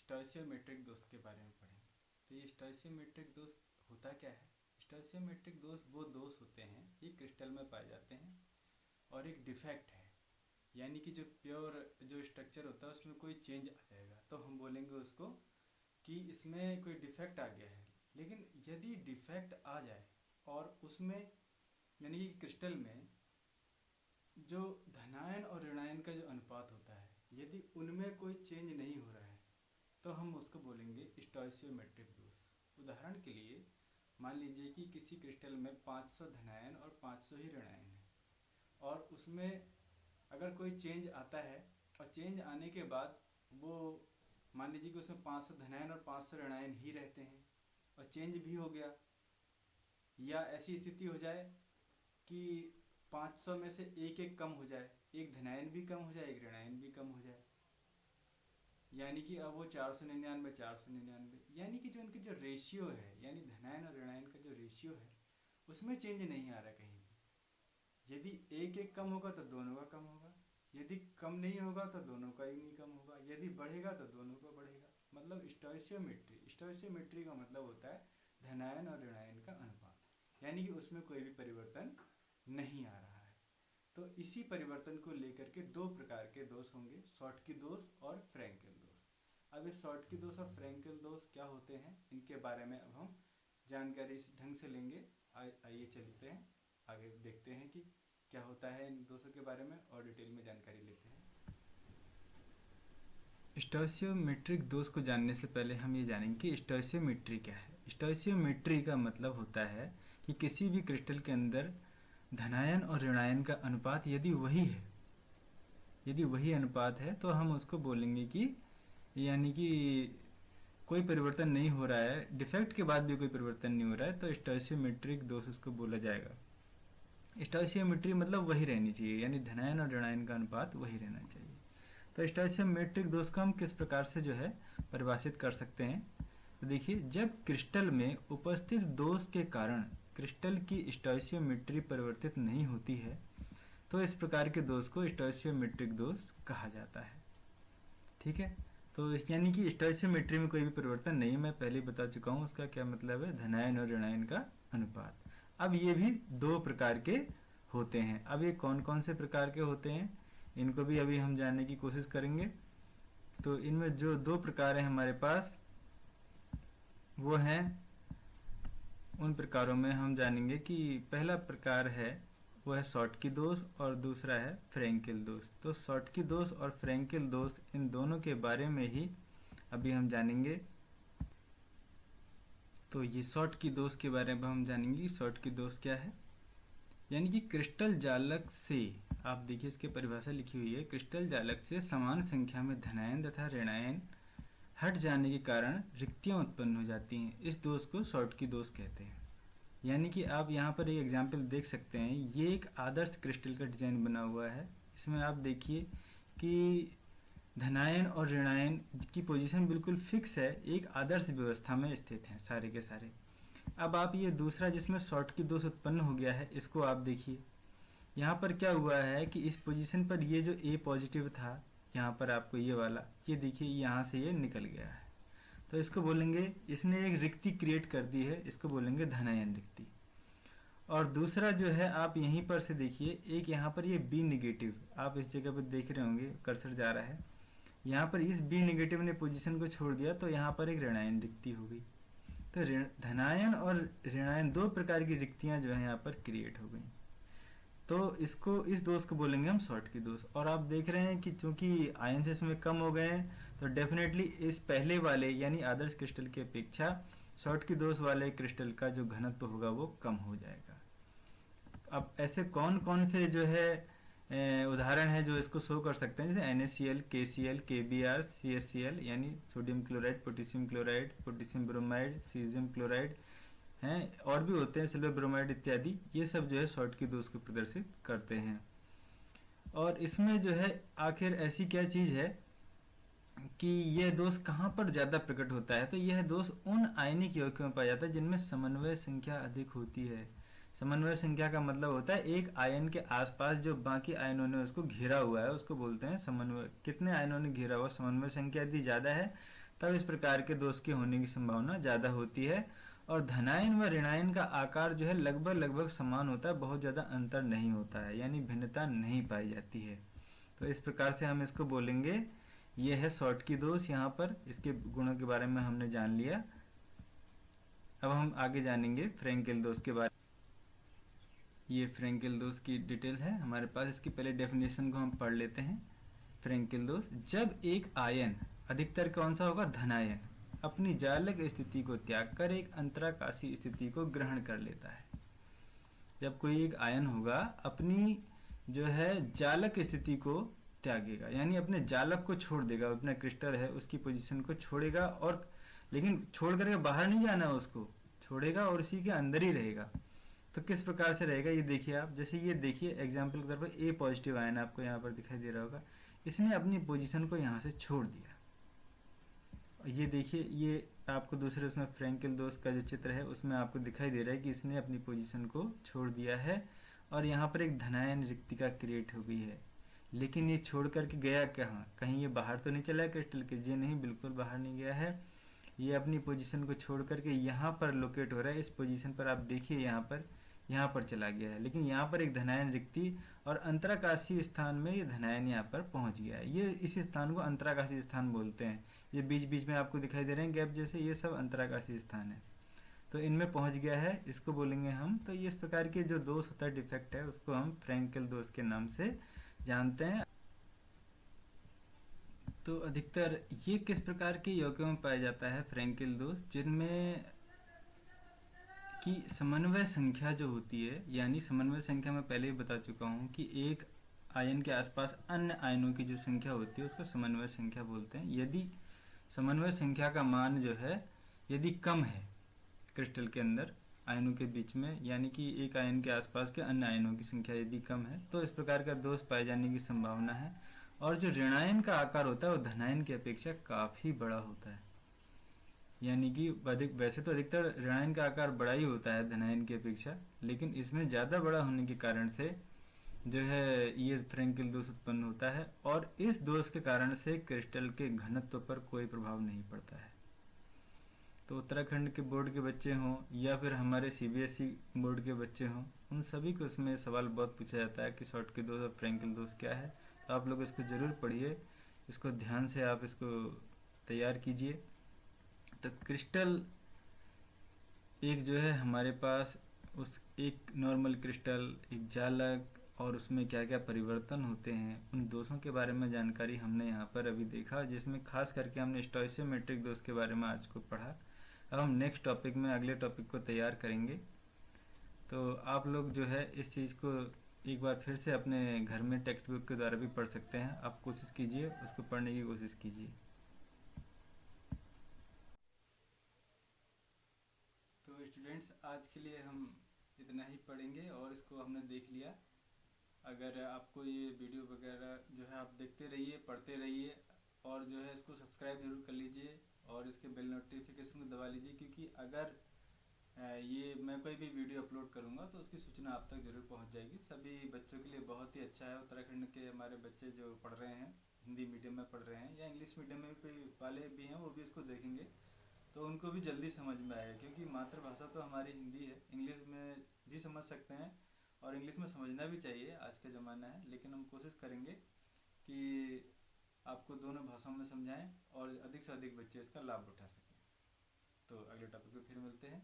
स्टोइशियोमेट्रिक दोष के बारे में पढ़ेंगे। तो ये स्टोइशियोमेट्रिक दोष होता क्या है? स्टोइशियोमेट्रिक दोष वो दोष होते हैं, ये क्रिस्टल में पाए जाते हैं और एक डिफेक्ट है, यानी कि जो प्योर जो स्ट्रक्चर होता है उसमें कोई चेंज आ जाएगा तो हम बोलेंगे उसको कि इसमें कोई डिफेक्ट आ गया है। लेकिन यदि डिफेक्ट आ जाए और उसमें यानी कि क्रिस्टल में जो धनायन और ऋणायन का जो अनुपात होता है, यदि उनमें कोई चेंज नहीं हो रहा है तो हम उसको बोलेंगे स्टोइशियोमेट्रिक दोष। उदाहरण के लिए मान लीजिए कि किसी क्रिस्टल में 500 धनायन और 500 ही ऋणायन है और उसमें अगर कोई चेंज आता है और चेंज आने के बाद वो मान लीजिए कि उसमें 500 धनायन और 500 ऋणायन ही रहते हैं और चेंज भी हो गया, या ऐसी स्थिति हो जाए कि 500 में से एक एक कम हो जाए, एक धनायन भी कम हो जाए एक ऋणायन भी कम हो जाए, यानी कि अब वो 499 499, यानी कि जो इनकी जो रेशियो है यानी धनायन और ऋणायन का जो रेशियो है उसमें चेंज नहीं आ रहा कहीं भी। यदि एक एक कम होगा तो दोनों का कम होगा, यदि कम नहीं होगा तो दोनों का ही नहीं कम होगा, यदि बढ़ेगा तो दोनों का बढ़ेगा। मतलब स्टोइशियोमेट्री का मतलब होता है धनायन और ऋणायन का अनुपात, यानी कि उसमें कोई भी परिवर्तन नहीं आ रहा है। तो इसी परिवर्तन को लेकर के दो प्रकार के दोष होंगे, शॉर्टकी दोष और फ्रैंकेल दोष। अब ये शॉर्टकी दोष और फ्रैंकेल दोष क्या होते हैं, इनके बारे में अब हम जानकारी इस ढंग से लेंगे। आइए चलते हैं आगे, देखते हैं कि क्या होता है इन दोषों के बारे में और डिटेल में जानकारी लेते हैं। स्टोइशियोमेट्रिक दोष को जानने से पहले हम ये जानेंगे कि स्टोइशियोमेट्री क्या है। स्टोइशियोमेट्री का मतलब होता है कि किसी भी क्रिस्टल के अंदर धनायन और ऋणायन का अनुपात यदि वही अनुपात है तो हम उसको बोलेंगे कि यानी कि कोई परिवर्तन नहीं हो रहा है, डिफेक्ट के बाद भी कोई परिवर्तन नहीं हो रहा है, तो स्टोइशियोमेट्रिक दोष उसको बोला जाएगा। स्टोइशियोमेट्री मतलब वही रहनी चाहिए, यानी धनायन और ऋणायन का अनुपात वही रहना चाहिए। तो स्टोइशियोमेट्रिक दोष को हम किस प्रकार से जो है परिभाषित कर सकते हैं, तो देखिए, जब क्रिस्टल में उपस्थित दोष के कारण क्रिस्टल की स्टोइशियोमेट्री परिवर्तित नहीं होती है तो इस प्रकार के दोष को स्टोइशियोमेट्रिक दोष कहा जाता है। ठीक है, तो यानी कि स्टोइशियोमेट्री में कोई भी परिवर्तन नहीं, मैं पहले बता चुका हूँ उसका क्या मतलब है, धनायन और ऋणायन का अनुपात। अब ये भी दो प्रकार के होते हैं। अब ये कौन कौन से प्रकार के होते हैं इनको भी अभी हम जानने की कोशिश करेंगे। तो इनमें जो दो प्रकार हैं हमारे पास वो हैं, उन प्रकारों में हम जानेंगे कि पहला प्रकार है वो है शॉर्टकी दोष और दूसरा है फ्रैंकेल दोष। तो शॉर्टकी दोष और फ्रैंकेल दोष इन दोनों के बारे में ही अभी हम जानेंगे। तो ये शॉर्टकी दोष के बारे में हम जानेंगे। शॉर्टकी दोष क्या है, यानी कि क्रिस्टल जालक से, आप देखिए इसकी परिभाषा लिखी हुई है, क्रिस्टल जालक से समान संख्या में धनायन तथा ऋणायन हट जाने के कारण रिक्तियां उत्पन्न हो जाती हैं। इस दोष को शॉर्टकी दोष कहते हैं। यानी कि आप यहाँ पर एक एग्जाम्पल देख सकते हैं, ये एक आदर्श क्रिस्टल का डिजाइन बना हुआ है। इसमें आप देखिए कि धनायन और ऋणायन की पोजीशन बिल्कुल फिक्स है, एक आदर्श व्यवस्था में स्थित हैं सारे के सारे। अब आप ये दूसरा जिसमें शॉर्टकी दोष उत्पन्न हो गया है इसको आप देखिए, यहाँ पर क्या हुआ है कि इस पोजीशन पर ये जो ए पॉजिटिव था, यहाँ पर आपको ये वाला, ये देखिए यहाँ से ये निकल गया है, तो इसको बोलेंगे, इसने एक रिक्ति क्रिएट कर दी है, इसको बोलेंगे धनायन रिक्ति। और दूसरा जो है आप यहीं पर से देखिए, एक यहाँ पर ये बी नेगेटिव, आप इस जगह पर देख रहे होंगे कर्सर जा रहा है, यहाँ पर इस बी नेगेटिव ने पोजीशन को छोड़ दिया तो यहाँ पर एक ऋणायन रिक्ति हो गई। तो धनायन और ऋणायन दो प्रकार की रिक्तियां जो है यहाँ पर क्रिएट हो गई। तो इसको, इस दोष को बोलेंगे हम शॉर्टकी दोष। और आप देख रहे हैं कि चूंकि आयंस इसमें कम हो गए हैं तो डेफिनेटली इस पहले वाले यानी आदर्श क्रिस्टल की अपेक्षा शॉर्टकी दोष वाले क्रिस्टल का जो घनत्व होगा वो कम हो जाएगा। अब ऐसे कौन कौन से जो है उदाहरण है जो इसको शो कर सकते हैं, जैसे NaCl, KCl, KBr, CaCl यानी sodium chloride, potassium chloride, potassium bromide, caesium chloride हैं, और भी होते हैं सिल्वर ब्रोमाइड इत्यादि। ये सब जो है शॉर्टकी दोष को प्रदर्शित करते हैं। और इसमें जो है आखिर ऐसी क्या चीज है कि यह दोष कहाँ पर ज्यादा प्रकट होता है, तो यह दोष उन आयनिक यौगिकों में पाया जाता है जिनमें समन्वय संख्या अधिक होती है। समन्वय संख्या का मतलब होता है एक आयन के आसपास जो बाकी आयनों ने उसको घेरा हुआ है उसको बोलते हैं समन्वय। कितने आयनों ने घेरा हुआ, समन्वय संख्या यदि ज्यादा है तब इस प्रकार के दोष के होने की संभावना ज़्यादा होती है। और धनायन व ऋणायन का आकार जो है लगभग समान होता है, बहुत ज़्यादा अंतर नहीं होता है, यानी भिन्नता नहीं पाई जाती है। तो इस प्रकार से हम इसको बोलेंगे, ये है शॉर्टकी दोष। यहाँ पर इसके गुणों के बारे में हमने जान लिया। अब हम आगे जानेंगे फ्रैंकेल दोष के बारे में। ये फ्रैंकेल दोष की डिटेल है हमारे पास। इसकी पहले डेफिनेशन को हम पढ़ लेते हैं। फ्रैंकेल दोष, जब एक आयन, अधिकतर कौन सा होगा, धनायन, अपनी जालक स्थिति को त्याग कर एक अंतराकाशी स्थिति को ग्रहण कर लेता है। जब कोई एक आयन होगा अपनी जो है जालक स्थिति को त्यागेगा, यानी अपने जालक को छोड़ देगा, अपना क्रिस्टल है उसकी पोजीशन को छोड़ेगा, और लेकिन छोड़ करके बाहर नहीं जाना, उसको छोड़ेगा और उसी के अंदर ही रहेगा। तो किस प्रकार से रहेगा ये देखिए आप। जैसे ये देखिए एग्जाम्पल के तौर पर ए पॉजिटिव आयन आपको यहाँ पर दिखाई दे रहा होगा, इसने अपनी पोजीशन को यहाँ से छोड़ दिया। ये देखिए, ये आपको दूसरे उसमें फ्रैंकेल दोष का जो चित्र है उसमें आपको दिखाई दे रहा है कि इसने अपनी पोजीशन को छोड़ दिया है और यहाँ पर एक धनायन रिक्तिका क्रिएट हो गई है। लेकिन ये छोड़ करके गया कहाँ, कहीं ये बाहर तो नहीं चला क्रिस्टल के, जी नहीं, बिल्कुल बाहर नहीं गया है। ये अपनी पोजीशन को छोड़ करके यहाँ पर लोकेट हो रहा है। इस पोजीशन पर आप देखिए यहाँ पर चला गया है, लेकिन यहाँ पर एक धनायन रिक्ति और अंतराकाशी स्थान में ये धनायन यहाँ पर पहुँच गया है। ये इस स्थान को अंतराकाशी स्थान बोलते हैं। ये बीच बीच में आपको दिखाई दे रहे हैं गैप जैसे, ये सब अंतराकाशी स्थान है। तो इनमें पहुँच गया है, इसको बोलेंगे हम। तो ये इस प्रकार के जो दोष होता है, डिफेक्ट है, उसको हम फ्रैंकेल दोष के नाम से जानते हैं। तो अधिकतर ये किस प्रकार के यौगिकों में पाया जाता है फ्रैंकेल दोष, जिनमें की समन्वय संख्या जो होती है, यानी समन्वय संख्या मैं पहले ही बता चुका हूँ कि एक आयन के आसपास अन्य आयनों की जो संख्या होती है उसको समन्वय संख्या बोलते हैं। यदि समन्वय संख्या का मान जो है यदि कम है क्रिस्टल के अंदर आयनों के बीच में, यानी कि एक आयन के आसपास के अन्य आयनों की संख्या यदि कम है, तो इस प्रकार का दोष पाए जाने की संभावना है। और जो ऋणायन का आकार होता है वो धनायन की अपेक्षा काफ़ी बड़ा होता है, यानी कि वैसे तो अधिकतर ऋणायन का आकार बड़ा ही होता है धनायन की अपेक्षा, लेकिन इसमें ज़्यादा बड़ा होने के कारण से जो है ये फ्रैंकेल दोष उत्पन्न होता है। और इस दोष के कारण से क्रिस्टल के घनत्व पर कोई प्रभाव नहीं पड़ता है। तो उत्तराखंड के बोर्ड के बच्चे हों या फिर हमारे CBSE बोर्ड के बच्चे हों, उन सभी को इसमें सवाल बहुत पूछा जाता है कि शॉर्टकी दोष और फ्रैंकेल दोष क्या है। तो आप लोग इसको ज़रूर पढ़िए, इसको ध्यान से आप इसको तैयार कीजिए। तो क्रिस्टल एक जो है हमारे पास उस एक नॉर्मल क्रिस्टल, एक जालक, और उसमें क्या क्या परिवर्तन होते हैं, उन दोषों के बारे में जानकारी हमने यहाँ पर अभी देखा, जिसमें खास करके हमने स्टोइसियोमेट्रिक दोष के बारे में आज को पढ़ा। अब हम नेक्स्ट टॉपिक में अगले टॉपिक को तैयार करेंगे। तो आप लोग जो है इस चीज़ को एक बार फिर से अपने घर में टेक्स्ट बुक के द्वारा भी पढ़ सकते हैं। आप कोशिश कीजिए, उसको पढ़ने की कोशिश कीजिए। तो स्टूडेंट्स, आज के लिए हम इतना ही पढ़ेंगे और इसको हमने देख लिया। अगर आपको ये वीडियो वगैरह जो है आप देखते रहिए, पढ़ते रहिए, और जो है इसको सब्सक्राइब जरूर कर लीजिए और इसके बेल नोटिफिकेशन को दबा लीजिए, क्योंकि अगर ये मैं कोई भी वीडियो अपलोड करूँगा तो उसकी सूचना आप तक जरूर पहुँच जाएगी। सभी बच्चों के लिए बहुत ही अच्छा है। उत्तराखंड के हमारे बच्चे जो पढ़ रहे हैं, हिंदी मीडियम में पढ़ रहे हैं या इंग्लिश मीडियम में भी वाले भी हैं, वो भी इसको देखेंगे तो उनको भी जल्दी समझ में आएगा, क्योंकि मातृभाषा तो हमारी हिंदी है। इंग्लिश में भी समझ सकते हैं और इंग्लिश में समझना भी चाहिए, आज का ज़माना है, लेकिन हम कोशिश करेंगे कि आपको दोनों भाषाओं में समझाएं और अधिक से अधिक बच्चे इसका लाभ उठा सकें। तो अगले टॉपिक पे फिर मिलते हैं।